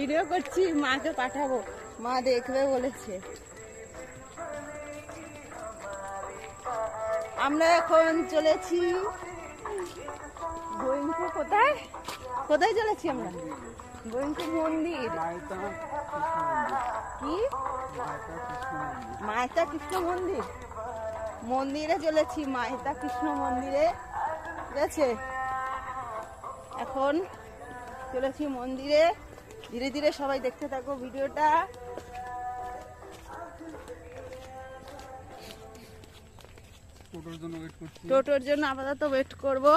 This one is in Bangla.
ভিডিও করছি, মাকে পাঠাবো, মা দেখবে বলেছে। আমরা এখন চলেছি কোথায় কোথায় চলেছি আমরা? গোয়িংটু মন্দির। কি মায়তা কৃষ্ণ মন্দির? মন্দিরে চলেছি, মায়তা কৃষ্ণ মন্দিরে। ঠিক আছে, এখন চলেছি মন্দিরে। ধীরে ধীরে সবাই দেখতে থাকো ভিডিওটা। টোটোর জন্য আপাতত ওয়েট করবো।